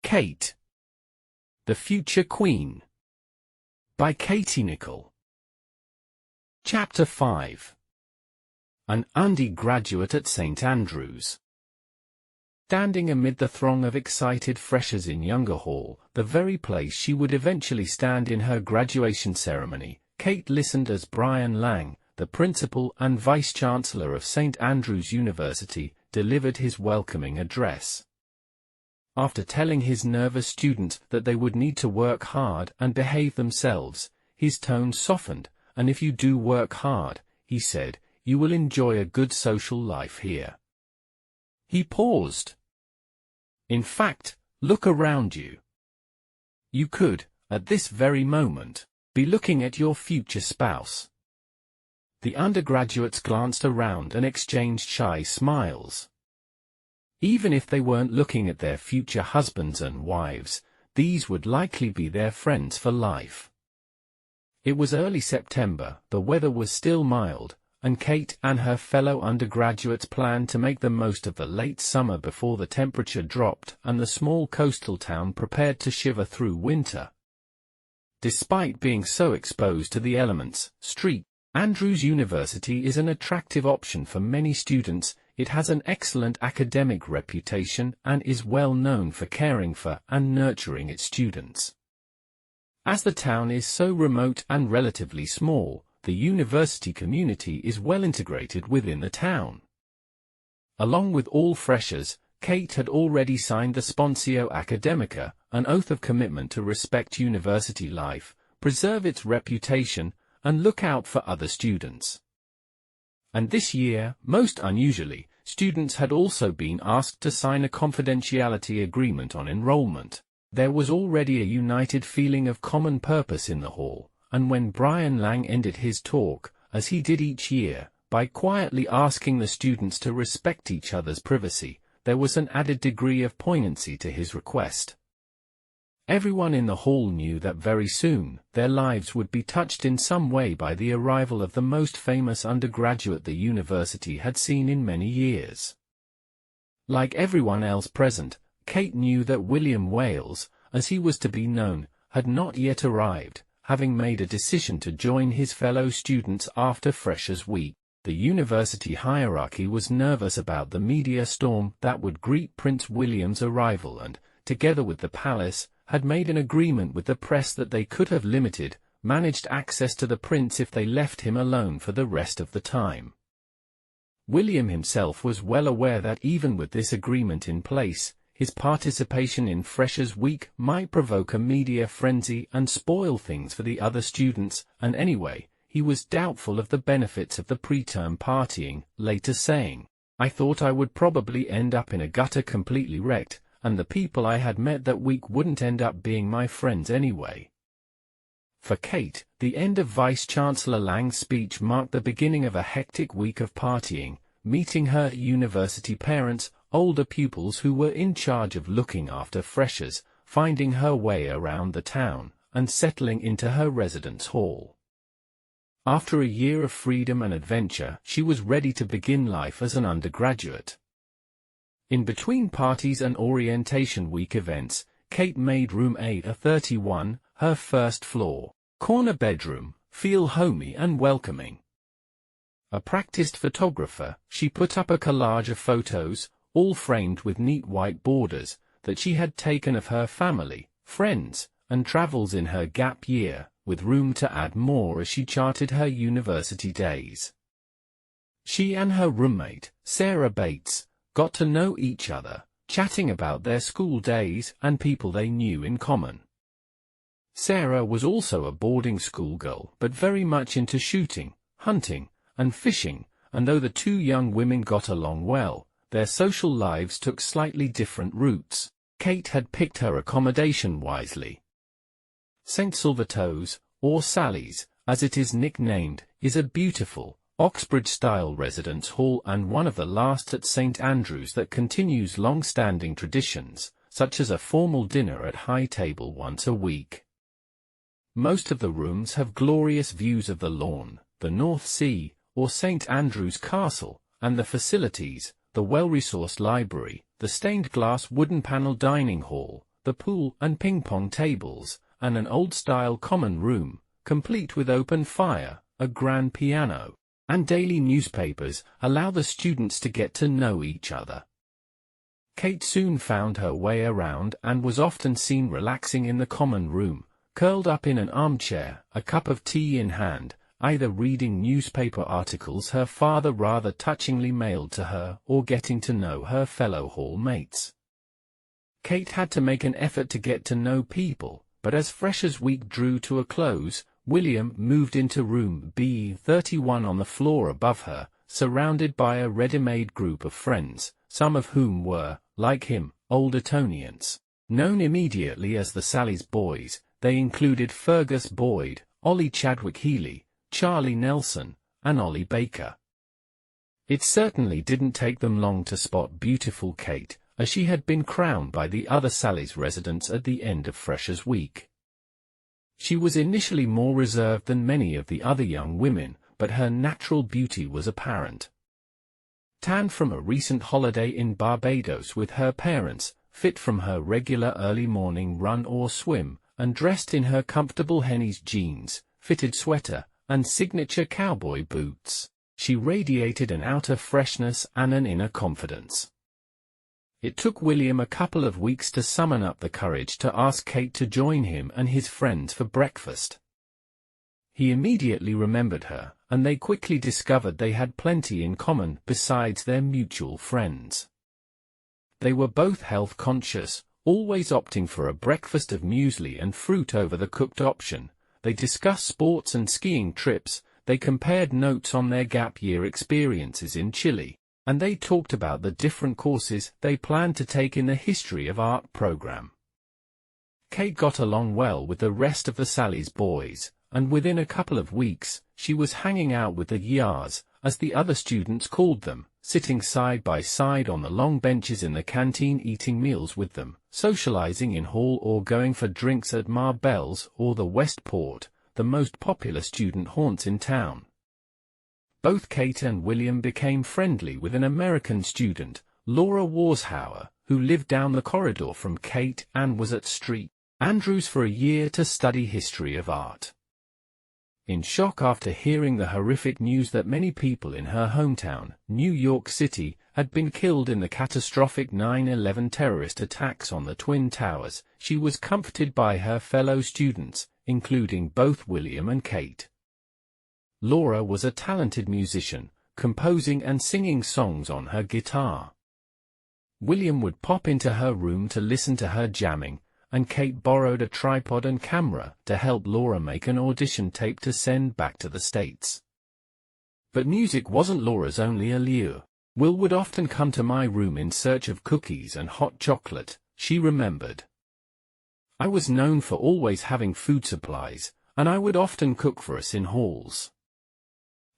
Kate, the Future Queen, by Kate Nicholl. Chapter 5. An Undie graduate at St. Andrews. Standing amid the throng of excited freshers in Younger Hall, the very place she would eventually stand in her graduation ceremony, Kate listened as Brian Lang, the principal and vice-chancellor of St. Andrews University, delivered his welcoming address. After telling his nervous students that they would need to work hard and behave themselves, his tone softened, and if you do work hard, he said, you will enjoy a good social life here. He paused. In fact, look around you. You could, at this very moment, be looking at your future spouse. The undergraduates glanced around and exchanged shy smiles. Even if they weren't looking at their future husbands and wives, these would likely be their friends for life. It was early September, the weather was still mild, and Kate and her fellow undergraduates planned to make the most of the late summer before the temperature dropped and the small coastal town prepared to shiver through winter. Despite being so exposed to the elements, St. Andrews University is an attractive option for many students. It has an excellent academic reputation and is well known for caring for and nurturing its students. As the town is so remote and relatively small, the university community is well integrated within the town. Along with all freshers, Kate had already signed the Sponsio Academica, an oath of commitment to respect university life, preserve its reputation, and look out for other students. And this year, most unusually, students had also been asked to sign a confidentiality agreement on enrollment. There was already a united feeling of common purpose in the hall, and when Brian Lang ended his talk, as he did each year, by quietly asking the students to respect each other's privacy, there was an added degree of poignancy to his request. Everyone in the hall knew that very soon, their lives would be touched in some way by the arrival of the most famous undergraduate the university had seen in many years. Like everyone else present, Kate knew that William Wales, as he was to be known, had not yet arrived, having made a decision to join his fellow students after Freshers' Week. The university hierarchy was nervous about the media storm that would greet Prince William's arrival and, together with the palace, had made an agreement with the press that they could have limited, managed access to the prince if they left him alone for the rest of the time. William himself was well aware that even with this agreement in place, his participation in Freshers' Week might provoke a media frenzy and spoil things for the other students, and anyway, he was doubtful of the benefits of the preterm partying, later saying, "I thought I would probably end up in a gutter completely wrecked, and the people I had met that week wouldn't end up being my friends anyway." For Kate, the end of Vice-Chancellor Lang's speech marked the beginning of a hectic week of partying, meeting her university parents, older pupils who were in charge of looking after freshers, finding her way around the town, and settling into her residence hall. After a year of freedom and adventure, she was ready to begin life as an undergraduate. In between parties and orientation week events, Kate made room A31, her first floor, corner bedroom, feel homey and welcoming. A practiced photographer, she put up a collage of photos, all framed with neat white borders, that she had taken of her family, friends, and travels in her gap year, with room to add more as she charted her university days. She and her roommate, Sarah Bates, got to know each other, chatting about their school days and people they knew in common. Sarah was also a boarding school girl, but very much into shooting, hunting, and fishing, and though the two young women got along well, their social lives took slightly different routes. Kate had picked her accommodation wisely. St. Salvatore's, or Sally's, as it is nicknamed, is a beautiful, Oxbridge-style residence hall and one of the last at St. Andrews that continues long-standing traditions, such as a formal dinner at high table once a week. Most of the rooms have glorious views of the lawn, the North Sea, or St. Andrews Castle, and the facilities, the well-resourced library, the stained-glass wooden-panel dining hall, the pool and ping-pong tables, and an old-style common room, complete with open fire, a grand piano, and daily newspapers, allow the students to get to know each other. Kate soon found her way around and was often seen relaxing in the common room, curled up in an armchair, a cup of tea in hand, either reading newspaper articles her father rather touchingly mailed to her or getting to know her fellow hall mates. Kate had to make an effort to get to know people, but as Freshers' Week drew to a close, William moved into room B31 on the floor above her, surrounded by a ready-made group of friends, some of whom were, like him, old Etonians. Known immediately as the Sally's Boys, they included Fergus Boyd, Ollie Chadwick-Healy, Charlie Nelson, and Ollie Baker. It certainly didn't take them long to spot beautiful Kate, as she had been crowned by the other Sally's residents at the end of Freshers' Week. She was initially more reserved than many of the other young women, but her natural beauty was apparent. Tanned from a recent holiday in Barbados with her parents, fit from her regular early morning run or swim, and dressed in her comfortable Henny's jeans, fitted sweater, and signature cowboy boots, she radiated an outer freshness and an inner confidence. It took William a couple of weeks to summon up the courage to ask Kate to join him and his friends for breakfast. He immediately remembered her, and they quickly discovered they had plenty in common besides their mutual friends. They were both health-conscious, always opting for a breakfast of muesli and fruit over the cooked option. They discussed sports and skiing trips, they compared notes on their gap-year experiences in Chile, and they talked about the different courses they planned to take in the History of Art program. Kate got along well with the rest of the Sally's Boys, and within a couple of weeks, she was hanging out with the Yars, as the other students called them, sitting side by side on the long benches in the canteen eating meals with them, socializing in hall or going for drinks at Marbell's or the Westport, the most popular student haunts in town. Both Kate and William became friendly with an American student, Laura Warshauer, who lived down the corridor from Kate and was at St. Andrews for a year to study history of art. In shock after hearing the horrific news that many people in her hometown, New York City, had been killed in the catastrophic 9/11 terrorist attacks on the Twin Towers, she was comforted by her fellow students, including both William and Kate. Laura was a talented musician, composing and singing songs on her guitar. William would pop into her room to listen to her jamming, and Kate borrowed a tripod and camera to help Laura make an audition tape to send back to the States. But music wasn't Laura's only allure. Will would often come to my room in search of cookies and hot chocolate, she remembered. I was known for always having food supplies, and I would often cook for us in halls.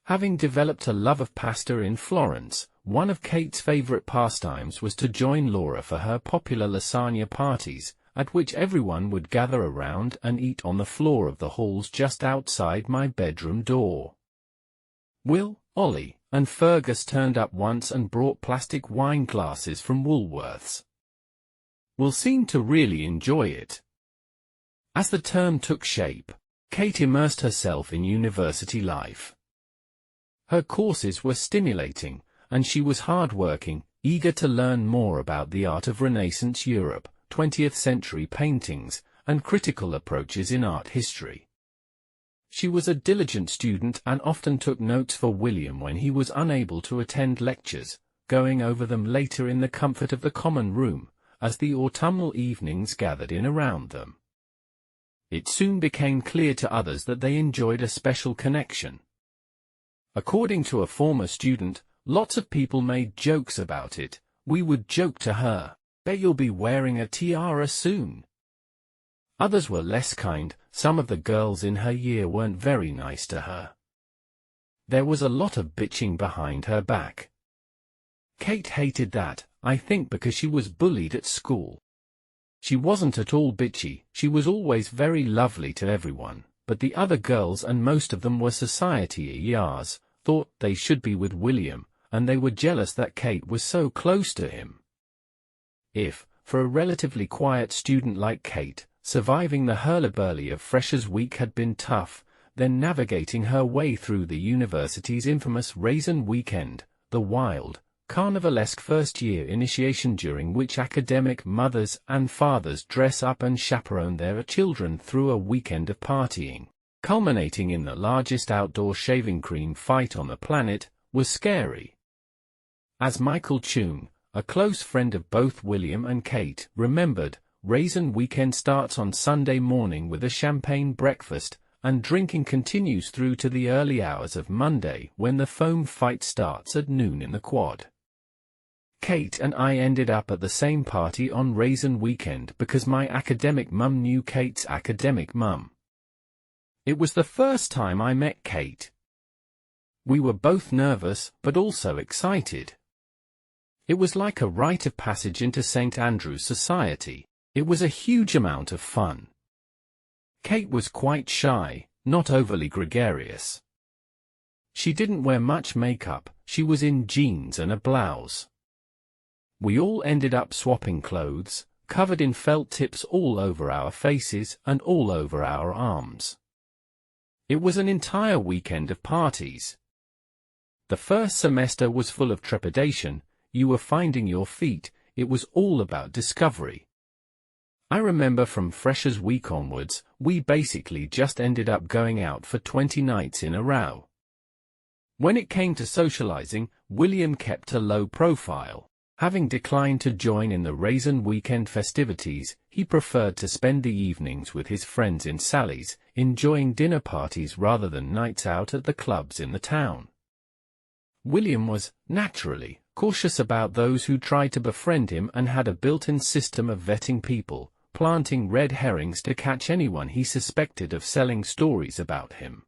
Having developed a love of pasta in Florence, one of Kate's favorite pastimes was to join Laura for her popular lasagna parties, at which everyone would gather around and eat on the floor of the halls just outside my bedroom door. Will, Ollie, and Fergus turned up once and brought plastic wine glasses from Woolworths. Will seemed to really enjoy it. As the term took shape, Kate immersed herself in university life. Her courses were stimulating, and she was hard-working, eager to learn more about the art of Renaissance Europe, 20th century paintings, and critical approaches in art history. She was a diligent student and often took notes for William when he was unable to attend lectures, going over them later in the comfort of the common room, as the autumnal evenings gathered in around them. It soon became clear to others that they enjoyed a special connection. According to a former student, lots of people made jokes about it. We would joke to her, "Bet you'll be wearing a tiara soon." Others were less kind. Some of the girls in her year weren't very nice to her. There was a lot of bitching behind her back. Kate hated that, I think because she was bullied at school. She wasn't at all bitchy, she was always very lovely to everyone, but the other girls, and most of them were society yars, thought they should be with William, and they were jealous that Kate was so close to him. If, for a relatively quiet student like Kate, surviving the hurlyburly of Freshers' Week had been tough, then navigating her way through the university's infamous Raisin Weekend, the wild, carnivalesque first-year initiation during which academic mothers and fathers dress up and chaperone their children through a weekend of partying, culminating in the largest outdoor shaving cream fight on the planet, was scary. As Michael Chung, a close friend of both William and Kate, remembered, Raisin Weekend starts on Sunday morning with a champagne breakfast, and drinking continues through to the early hours of Monday when the foam fight starts at noon in the quad. Kate and I ended up at the same party on Raisin Weekend because my academic mum knew Kate's academic mum. It was the first time I met Kate. We were both nervous but also excited. It was like a rite of passage into St. Andrew's society. It was a huge amount of fun. Kate was quite shy, not overly gregarious. She didn't wear much makeup, she was in jeans and a blouse. We all ended up swapping clothes, covered in felt tips all over our faces and all over our arms. It was an entire weekend of parties. The first semester was full of trepidation, you were finding your feet, it was all about discovery. I remember from Freshers' Week onwards, we basically just ended up going out for 20 nights in a row. When it came to socializing, William kept a low profile. Having declined to join in the Raisin Weekend festivities, he preferred to spend the evenings with his friends in Sally's, enjoying dinner parties rather than nights out at the clubs in the town. William was, naturally, cautious about those who tried to befriend him and had a built-in system of vetting people, planting red herrings to catch anyone he suspected of selling stories about him.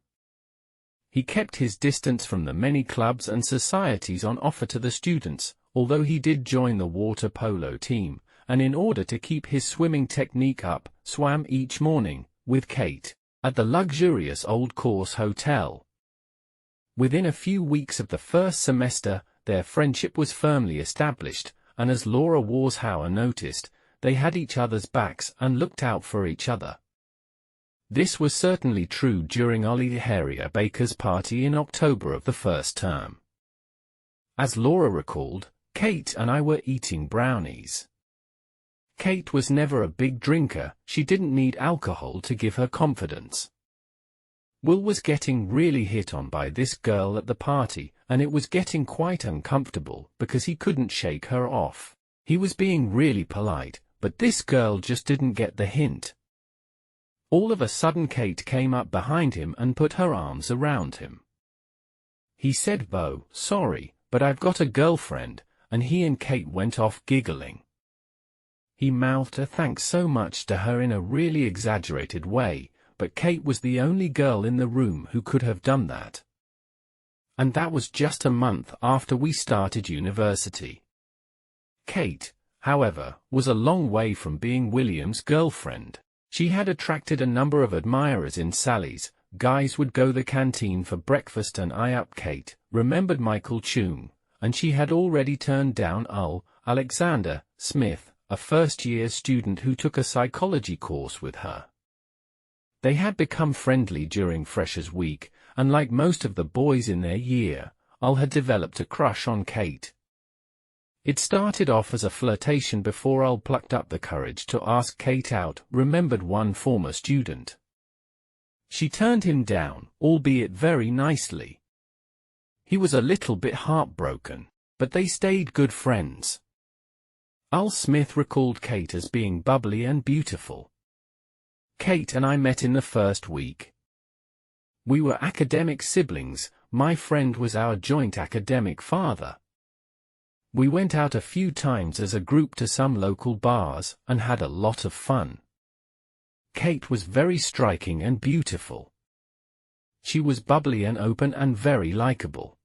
He kept his distance from the many clubs and societies on offer to the students, although he did join the water polo team, and in order to keep his swimming technique up, swam each morning, with Kate, at the luxurious Old Course Hotel. Within a few weeks of the first semester, their friendship was firmly established, and as Laura Warshauer noticed, they had each other's backs and looked out for each other. This was certainly true during Ollie Harrier Baker's party in October of the first term. As Laura recalled, Kate and I were eating brownies. Kate was never a big drinker, she didn't need alcohol to give her confidence. Will was getting really hit on by this girl at the party, and it was getting quite uncomfortable because he couldn't shake her off. He was being really polite, but this girl just didn't get the hint. All of a sudden Kate came up behind him and put her arms around him. He said, "Oh, sorry, but I've got a girlfriend," and he and Kate went off giggling. He mouthed a thanks so much to her in a really exaggerated way, but Kate was the only girl in the room who could have done that. And that was just a month after we started university. Kate, however, was a long way from being William's girlfriend. She had attracted a number of admirers in Sally's. Guys would go the canteen for breakfast and eye up Kate, remembered Michael Chung, and she had already turned down Alexander Smith, a first-year student who took a psychology course with her. They had become friendly during Freshers' Week, and like most of the boys in their year, Al had developed a crush on Kate. It started off as a flirtation before Al plucked up the courage to ask Kate out, remembered one former student. She turned him down, albeit very nicely. He was a little bit heartbroken, but they stayed good friends. Al Smith recalled Kate as being bubbly and beautiful. Kate and I met in the first week. We were academic siblings, my friend was our joint academic father. We went out a few times as a group to some local bars, and had a lot of fun. Kate was very striking and beautiful. She was bubbly and open and very likable.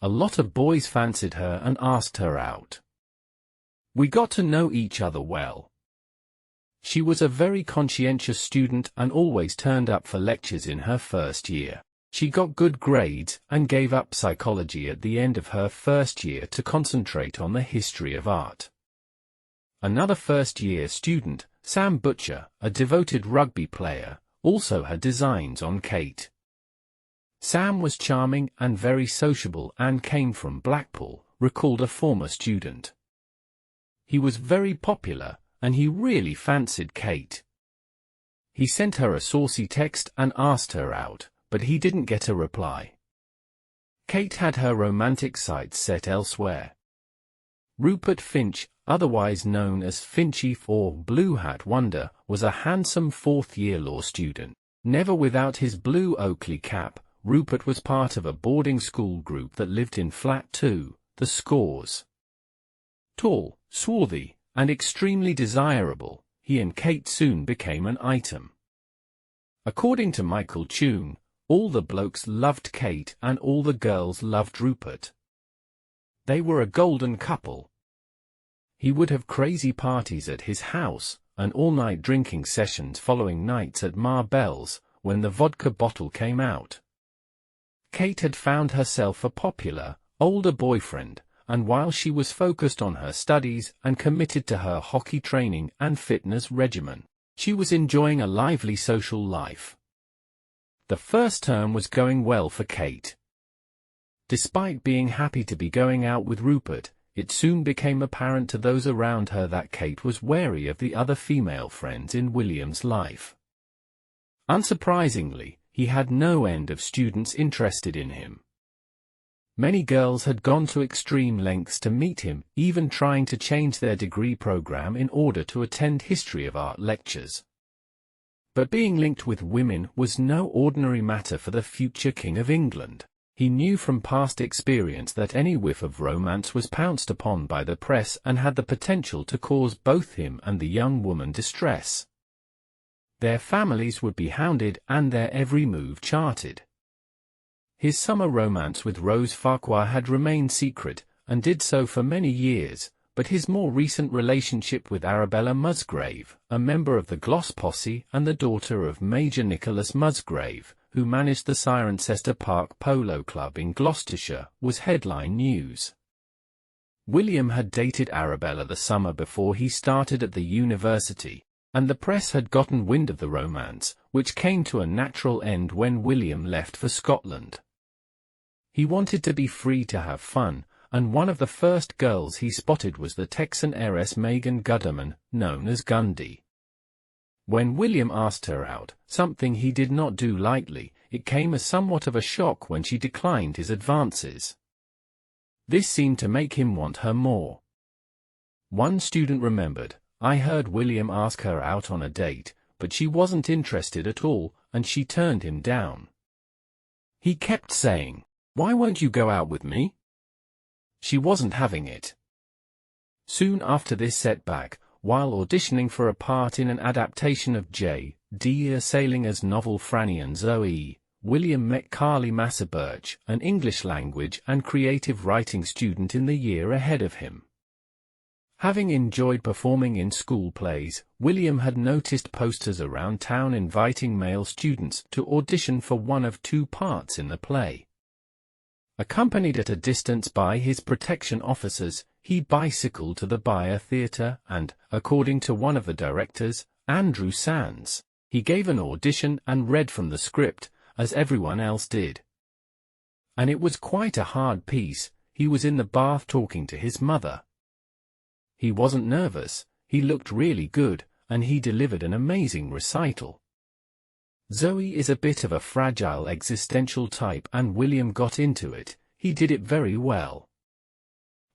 A lot of boys fancied her and asked her out. We got to know each other well. She was a very conscientious student and always turned up for lectures in her first year. She got good grades and gave up psychology at the end of her first year to concentrate on the history of art. Another first-year student, Sam Butcher, a devoted rugby player, also had designs on Kate. Sam was charming and very sociable and came from Blackpool, recalled a former student. He was very popular, and he really fancied Kate. He sent her a saucy text and asked her out, but he didn't get a reply. Kate had her romantic sights set elsewhere. Rupert Finch, otherwise known as Finchy or Blue Hat Wonder, was a handsome fourth-year law student. Never without his blue Oakley cap, Rupert was part of a boarding school group that lived in Flat 2, the Scores. Tall, swarthy, and extremely desirable, he and Kate soon became an item. According to Michael Tune, all the blokes loved Kate and all the girls loved Rupert. They were a golden couple. He would have crazy parties at his house, and all-night drinking sessions following nights at Marbell's, when the vodka bottle came out. Kate had found herself a popular, older boyfriend, and while she was focused on her studies and committed to her hockey training and fitness regimen, she was enjoying a lively social life. The first term was going well for Kate. Despite being happy to be going out with Rupert, it soon became apparent to those around her that Kate was wary of the other female friends in William's life. Unsurprisingly, he had no end of students interested in him. Many girls had gone to extreme lengths to meet him, even trying to change their degree program in order to attend history of art lectures. But being linked with women was no ordinary matter for the future King of England. He knew from past experience that any whiff of romance was pounced upon by the press and had the potential to cause both him and the young woman distress. Their families would be hounded and their every move charted. His summer romance with Rose Farquhar had remained secret, and did so for many years, but his more recent relationship with Arabella Musgrave, a member of the Gloss Posse and the daughter of Major Nicholas Musgrave, who managed the Cirencester Park Polo Club in Gloucestershire, was headline news. William had dated Arabella the summer before he started at the university, and the press had gotten wind of the romance, which came to a natural end when William left for Scotland. He wanted to be free to have fun, and one of the first girls he spotted was the Texan heiress Megan Guderman, known as Undie. When William asked her out, something he did not do lightly, it came as somewhat of a shock when she declined his advances. This seemed to make him want her more. One student remembered, "I heard William ask her out on a date, but she wasn't interested at all, and she turned him down. He kept saying, 'Why won't you go out with me?' She wasn't having it." Soon after this setback, while auditioning for a part in an adaptation of J.D. Salinger's novel Franny and Zoe, William met Carly Massabirch, an English language and creative writing student in the year ahead of him. Having enjoyed performing in school plays, William had noticed posters around town inviting male students to audition for one of two parts in the play. Accompanied at a distance by his protection officers, he bicycled to the Bayer Theatre and, according to one of the directors, Andrew Sands, he gave an audition and read from the script, as everyone else did. And it was quite a hard piece. He was in the bath talking to his mother. He wasn't nervous, he looked really good, and he delivered an amazing recital. Zoe is a bit of a fragile existential type and William got into it. He did it very well.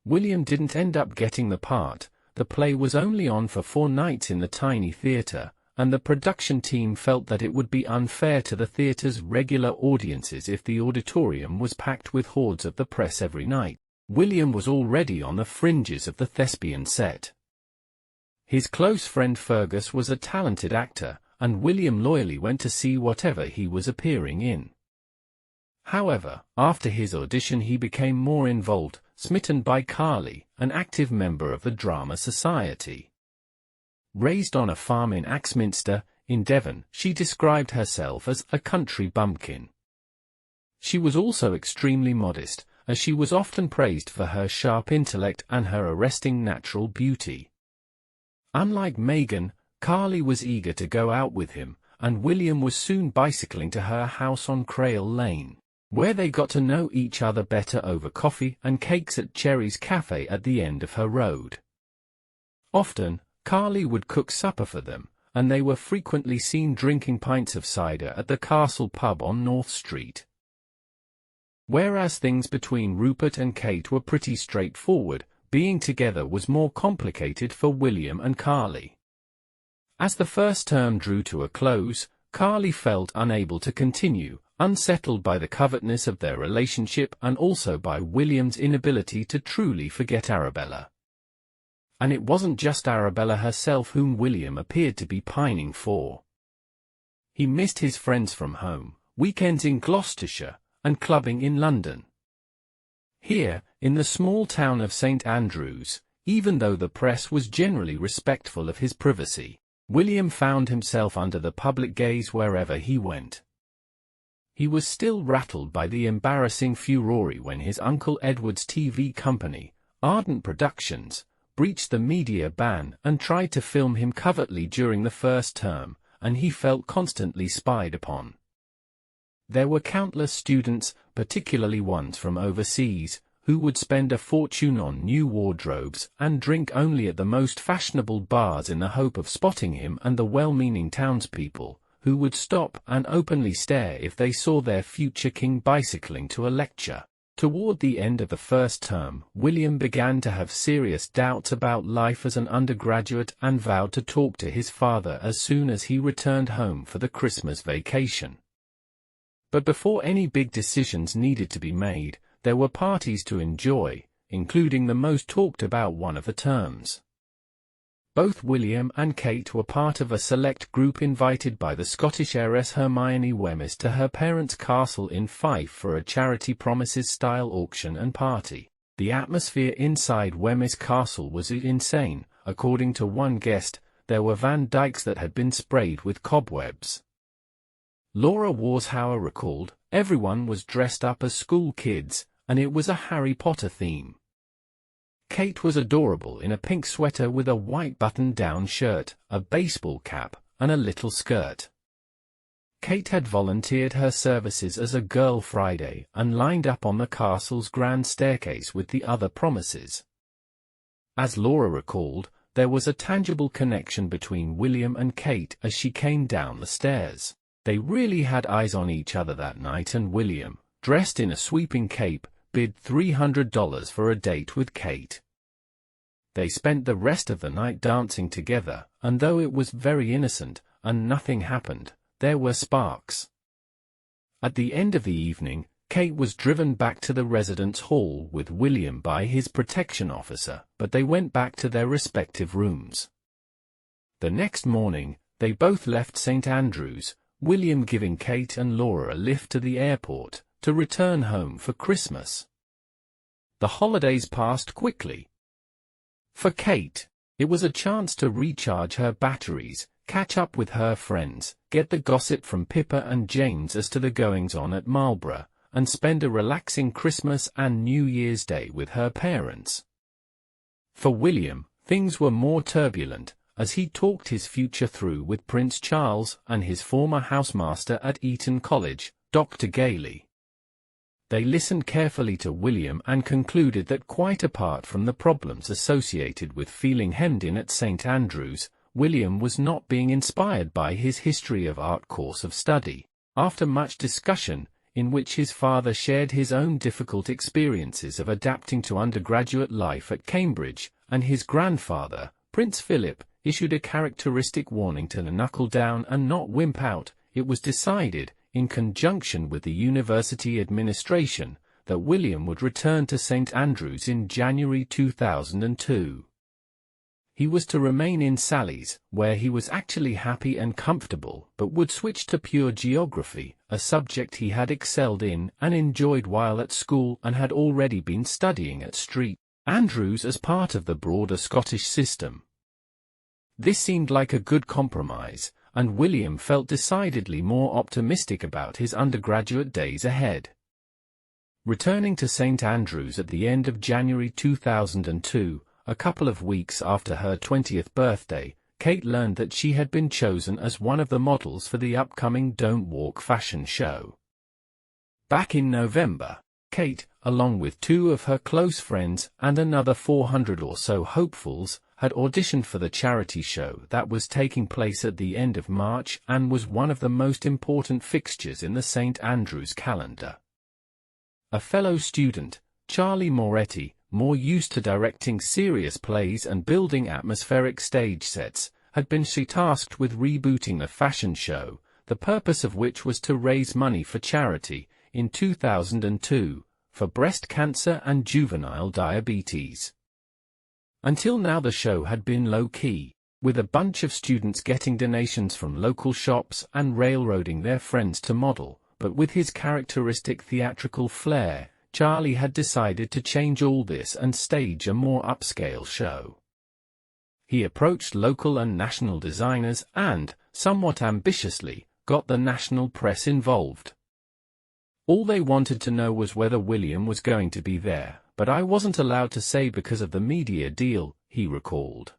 William didn't end up getting the part. The play was only on for 4 nights in the tiny theatre, and the production team felt that it would be unfair to the theatre's regular audiences if the auditorium was packed with hordes of the press every night. William was already on the fringes of the thespian set. His close friend Fergus was a talented actor, and William loyally went to see whatever he was appearing in. However, after his audition he became more involved, smitten by Carly, an active member of the Drama Society. Raised on a farm in Axminster, in Devon, she described herself as a country bumpkin. She was also extremely modest, as she was often praised for her sharp intellect and her arresting natural beauty. Unlike Meghan, Carly was eager to go out with him, and William was soon bicycling to her house on Crail Lane, where they got to know each other better over coffee and cakes at Cherry's Cafe at the end of her road. Often, Carly would cook supper for them, and they were frequently seen drinking pints of cider at the Castle pub on North Street. Whereas things between Rupert and Kate were pretty straightforward, being together was more complicated for William and Carly. As the first term drew to a close, Carly felt unable to continue, unsettled by the covetousness of their relationship and also by William's inability to truly forget Arabella. And it wasn't just Arabella herself whom William appeared to be pining for. He missed his friends from home, weekends in Gloucestershire, and clubbing in London. Here, in the small town of St Andrews, even though the press was generally respectful of his privacy, William found himself under the public gaze wherever he went. He was still rattled by the embarrassing furore when his Uncle Edward's TV company, Ardent Productions, breached the media ban and tried to film him covertly during the first term, and he felt constantly spied upon. There were countless students, particularly ones from overseas, who would spend a fortune on new wardrobes and drink only at the most fashionable bars in the hope of spotting him, and the well-meaning townspeople, who would stop and openly stare if they saw their future king bicycling to a lecture. Toward the end of the first term, William began to have serious doubts about life as an undergraduate and vowed to talk to his father as soon as he returned home for the Christmas vacation. But before any big decisions needed to be made, there were parties to enjoy, including the most talked about one of the terms. Both William and Kate were part of a select group invited by the Scottish heiress Hermione Wemyss to her parents' castle in Fife for a charity promises-style auction and party. The atmosphere inside Wemyss Castle was insane. According to one guest, there were Van Dykes that had been sprayed with cobwebs. Laura Warshauer recalled, everyone was dressed up as school kids, and it was a Harry Potter theme. Kate was adorable in a pink sweater with a white button-down shirt, a baseball cap, and a little skirt. Kate had volunteered her services as a Girl Friday and lined up on the castle's grand staircase with the other promises. As Laura recalled, there was a tangible connection between William and Kate as she came down the stairs. They really had eyes on each other that night, and William, dressed in a sweeping cape, bid $300 for a date with Kate. They spent the rest of the night dancing together, and though it was very innocent, and nothing happened, there were sparks. At the end of the evening, Kate was driven back to the residence hall with William by his protection officer, but they went back to their respective rooms. The next morning, they both left St Andrews, William giving Kate and Laura a lift to the airport, to return home for Christmas. The holidays passed quickly. For Kate, it was a chance to recharge her batteries, catch up with her friends, get the gossip from Pippa and James as to the goings-on at Marlborough, and spend a relaxing Christmas and New Year's Day with her parents. For William, things were more turbulent, as he talked his future through with Prince Charles and his former housemaster at Eton College, Dr. Gailey. They listened carefully to William and concluded that quite apart from the problems associated with feeling hemmed in at St Andrews, William was not being inspired by his history of art course of study. After much discussion, in which his father shared his own difficult experiences of adapting to undergraduate life at Cambridge, and his grandfather, Prince Philip, issued a characteristic warning to knuckle down and not wimp out, it was decided, in conjunction with the university administration, that William would return to St Andrews in January 2002. He was to remain in Sally's, where he was actually happy and comfortable, but would switch to pure geography, a subject he had excelled in and enjoyed while at school and had already been studying at St Andrews as part of the broader Scottish system. This seemed like a good compromise, and William felt decidedly more optimistic about his undergraduate days ahead. Returning to St Andrews at the end of January 2002, a couple of weeks after her 20th birthday, Kate learned that she had been chosen as one of the models for the upcoming Don't Walk fashion show. Back in November, Kate, along with 2 of her close friends and another 400 or so hopefuls, had auditioned for the charity show that was taking place at the end of March and was one of the most important fixtures in the St. Andrew's calendar. A fellow student, Charlie Moretti, more used to directing serious plays and building atmospheric stage sets, had been tasked with rebooting the fashion show, the purpose of which was to raise money for charity, in 2002, for breast cancer and juvenile diabetes. Until now the show had been low-key, with a bunch of students getting donations from local shops and railroading their friends to model, but with his characteristic theatrical flair, Charlie had decided to change all this and stage a more upscale show. He approached local and national designers and, somewhat ambitiously, got the national press involved. All they wanted to know was whether William was going to be there, but I wasn't allowed to say because of the media deal, he recalled.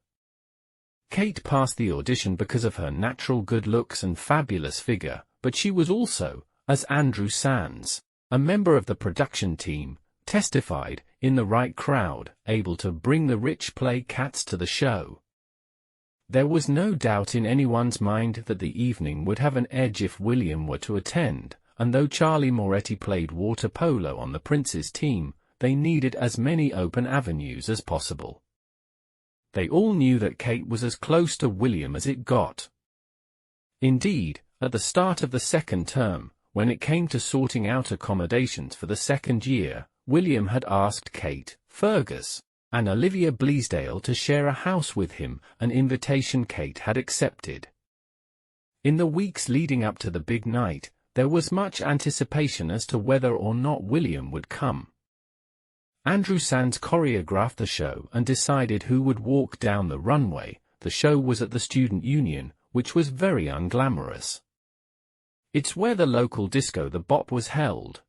Kate passed the audition because of her natural good looks and fabulous figure, but she was also, as Andrew Sands, a member of the production team, testified, in the right crowd, able to bring the rich play cats to the show. There was no doubt in anyone's mind that the evening would have an edge if William were to attend, and though Charlie Moretti played water polo on the Prince's team, they needed as many open avenues as possible. They all knew that Kate was as close to William as it got. Indeed, at the start of the second term, when it came to sorting out accommodations for the second year, William had asked Kate, Fergus, and Olivia Bleasdale to share a house with him, an invitation Kate had accepted. In the weeks leading up to the big night, there was much anticipation as to whether or not William would come. Andrew Sands choreographed the show and decided who would walk down the runway. The show was at the Student Union, which was very unglamorous. It's where the local disco The Bop was held.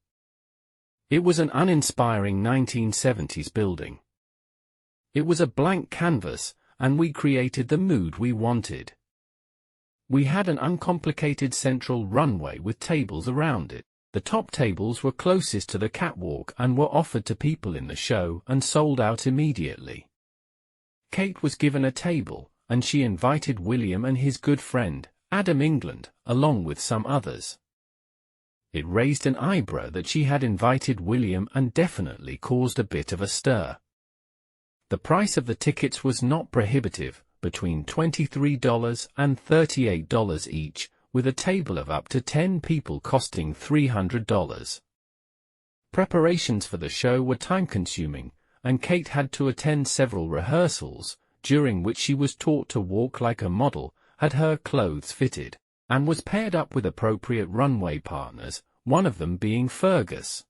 It was an uninspiring 1970s building. It was a blank canvas, and we created the mood we wanted. We had an uncomplicated central runway with tables around it. The top tables were closest to the catwalk and were offered to people in the show and sold out immediately. Kate was given a table, and she invited William and his good friend, Adam England, along with some others. It raised an eyebrow that she had invited William and definitely caused a bit of a stir. The price of the tickets was not prohibitive, between $23 and $38 each, with a table of up to 10 people costing $300. Preparations for the show were time-consuming, and Kate had to attend several rehearsals, during which she was taught to walk like a model, had her clothes fitted, and was paired up with appropriate runway partners, one of them being Fergus.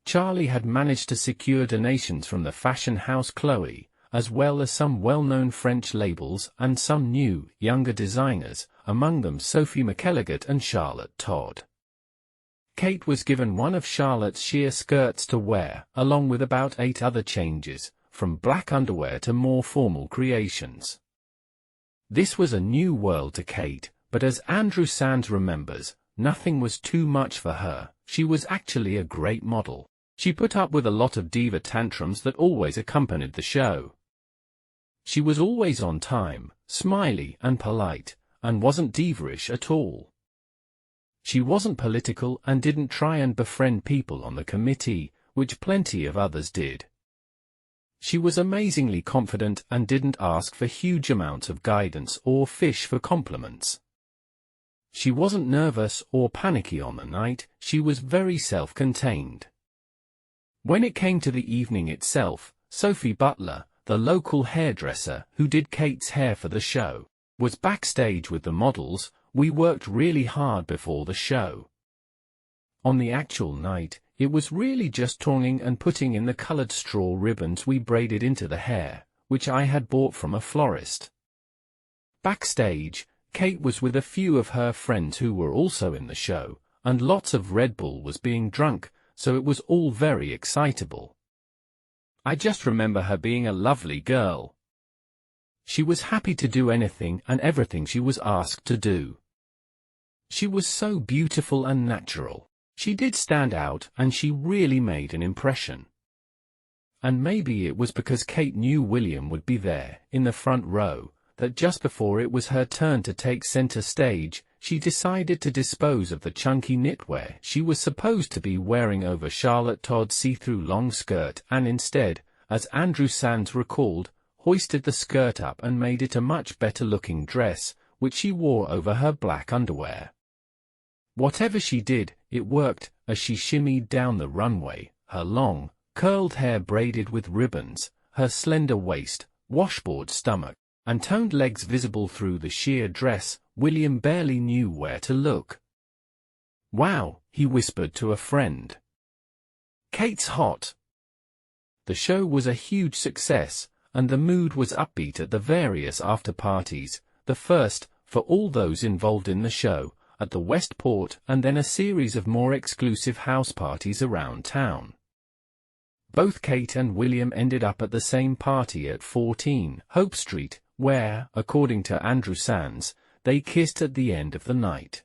Charlie had managed to secure donations from the fashion house Chloe, as well as some well-known French labels and some new, younger designers, among them Sophie McElligott and Charlotte Todd. Kate was given one of Charlotte's sheer skirts to wear, along with about 8 other changes, from black underwear to more formal creations. This was a new world to Kate, but as Andrew Sands remembers, nothing was too much for her. She was actually a great model. She put up with a lot of diva tantrums that always accompanied the show. She was always on time, smiley and polite, and wasn't diva-ish at all. She wasn't political and didn't try and befriend people on the committee, which plenty of others did. She was amazingly confident and didn't ask for huge amounts of guidance or fish for compliments. She wasn't nervous or panicky on the night, she was very self-contained. When it came to the evening itself, Sophie Butler, the local hairdresser who did Kate's hair for the show, was backstage with the models. We worked really hard before the show. On the actual night, it was really just tonguing and putting in the colored straw ribbons we braided into the hair, which I had bought from a florist. Backstage, Kate was with a few of her friends who were also in the show, and lots of Red Bull was being drunk, so it was all very excitable. I just remember her being a lovely girl. She was happy to do anything and everything she was asked to do. She was so beautiful and natural. She did stand out, and she really made an impression. And maybe it was because Kate knew William would be there, in the front row, that just before it was her turn to take center stage, she decided to dispose of the chunky knitwear she was supposed to be wearing over Charlotte Todd's see-through long skirt and instead, as Andrew Sands recalled, hoisted the skirt up and made it a much better-looking dress, which she wore over her black underwear. Whatever she did, it worked, as she shimmied down the runway, her long, curled hair braided with ribbons, her slender waist, washboard stomach, and toned legs visible through the sheer dress. William barely knew where to look. "Wow," he whispered to a friend. "Kate's hot." The show was a huge success, and the mood was upbeat at the various after-parties, the first, for all those involved in the show, at the Westport, and then a series of more exclusive house parties around town. Both Kate and William ended up at the same party at 14 Hope Street, where, according to Andrew Sands, they kissed at the end of the night.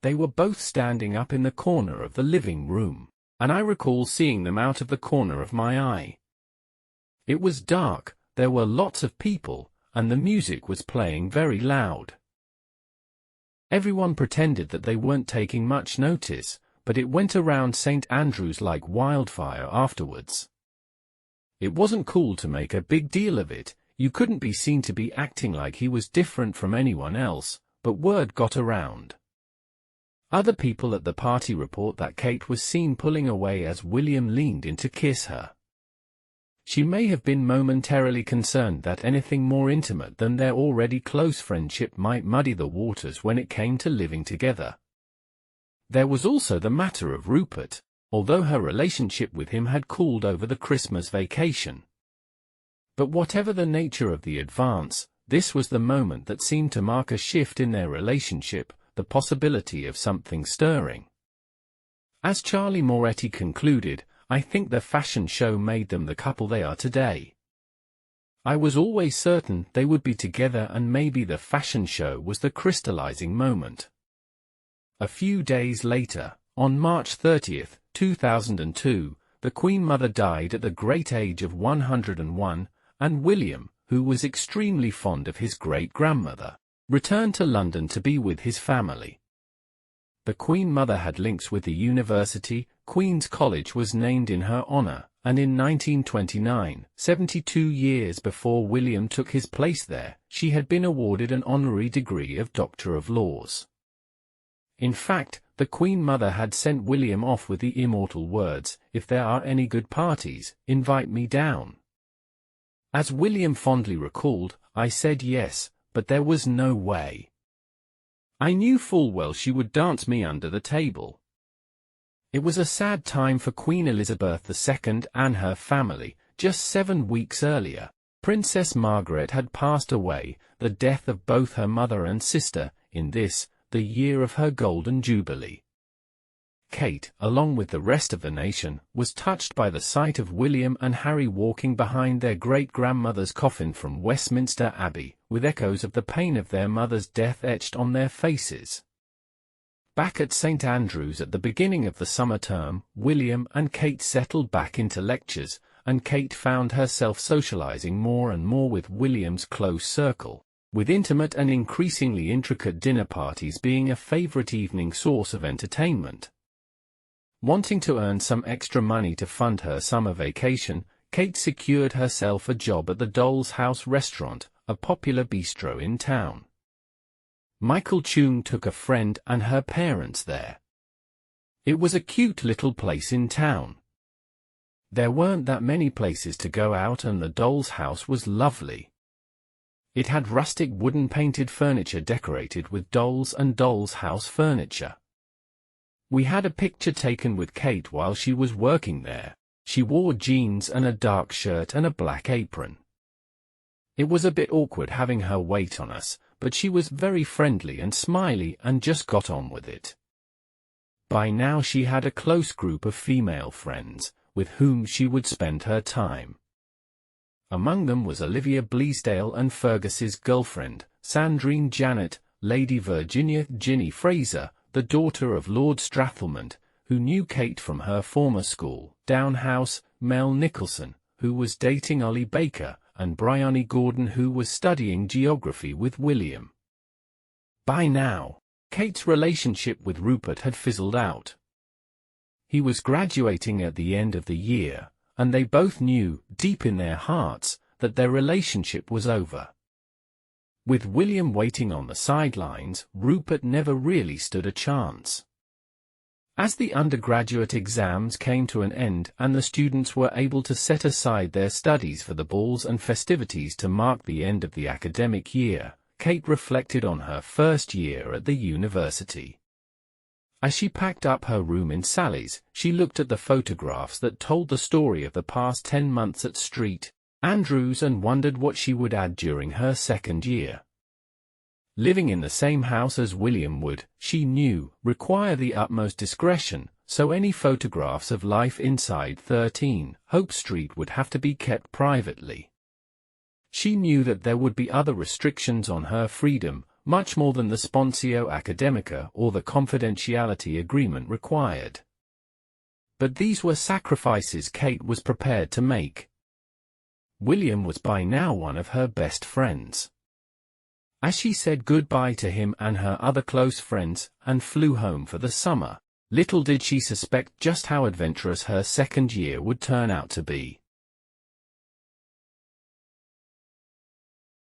They were both standing up in the corner of the living room, and I recall seeing them out of the corner of my eye. It was dark, there were lots of people, and the music was playing very loud. Everyone pretended that they weren't taking much notice, but it went around St. Andrews like wildfire afterwards. It wasn't cool to make a big deal of it. You couldn't be seen to be acting like he was different from anyone else, but word got around. Other people at the party report that Kate was seen pulling away as William leaned in to kiss her. She may have been momentarily concerned that anything more intimate than their already close friendship might muddy the waters when it came to living together. There was also the matter of Rupert, although her relationship with him had cooled over the Christmas vacation. But whatever the nature of the advance, this was the moment that seemed to mark a shift in their relationship, the possibility of something stirring. As Charlie Moretti concluded, "I think the fashion show made them the couple they are today. I was always certain they would be together, and maybe the fashion show was the crystallizing moment." A few days later, on March 30, 2002, the Queen Mother died at the great age of 101, and William, who was extremely fond of his great-grandmother, returned to London to be with his family. The Queen Mother had links with the university. Queen's College was named in her honor, and in 1929, 72 years before William took his place there, she had been awarded an honorary degree of Doctor of Laws. In fact, the Queen Mother had sent William off with the immortal words, "If there are any good parties, invite me down." As William fondly recalled, "I said yes, but there was no way. I knew full well she would dance me under the table." It was a sad time for Queen Elizabeth II and her family. Just 7 weeks earlier, Princess Margaret had passed away, the death of both her mother and sister, in this, the year of her Golden Jubilee. Kate, along with the rest of the nation, was touched by the sight of William and Harry walking behind their great-grandmother's coffin from Westminster Abbey, with echoes of the pain of their mother's death etched on their faces. Back at St. Andrews at the beginning of the summer term, William and Kate settled back into lectures, and Kate found herself socializing more and more with William's close circle, with intimate and increasingly intricate dinner parties being a favorite evening source of entertainment. Wanting to earn some extra money to fund her summer vacation, Kate secured herself a job at the Doll's House restaurant, a popular bistro in town. Michael Chung took a friend and her parents there. It was a cute little place in town. There weren't that many places to go out, and the Doll's House was lovely. It had rustic wooden painted furniture decorated with dolls and Doll's House furniture. We had a picture taken with Kate while she was working there. She wore jeans and a dark shirt and a black apron. It was a bit awkward having her wait on us, but she was very friendly and smiley and just got on with it. By now she had a close group of female friends, with whom she would spend her time. Among them was Olivia Bleasdale and Fergus's girlfriend, Sandrine Janet, Lady Virginia Ginny Fraser, the daughter of Lord Strathclyde, who knew Kate from her former school, Down House, Mel Nicholson, who was dating Ollie Baker, and Bryony Gordon, who was studying geography with William. By now, Kate's relationship with Rupert had fizzled out. He was graduating at the end of the year, and they both knew, deep in their hearts, that their relationship was over. With William waiting on the sidelines, Rupert never really stood a chance. As the undergraduate exams came to an end and the students were able to set aside their studies for the balls and festivities to mark the end of the academic year, Kate reflected on her first year at the university. As she packed up her room in Sally's, she looked at the photographs that told the story of the past 10 months at St. Andrews and wondered what she would add during her second year. Living in the same house as William would, she knew, require the utmost discretion, so any photographs of life inside 13 Hope Street would have to be kept privately. She knew that there would be other restrictions on her freedom, much more than the Sponsio Academica or the confidentiality agreement required. But these were sacrifices Kate was prepared to make. William was by now one of her best friends. As she said goodbye to him and her other close friends, and flew home for the summer, little did she suspect just how adventurous her second year would turn out to be.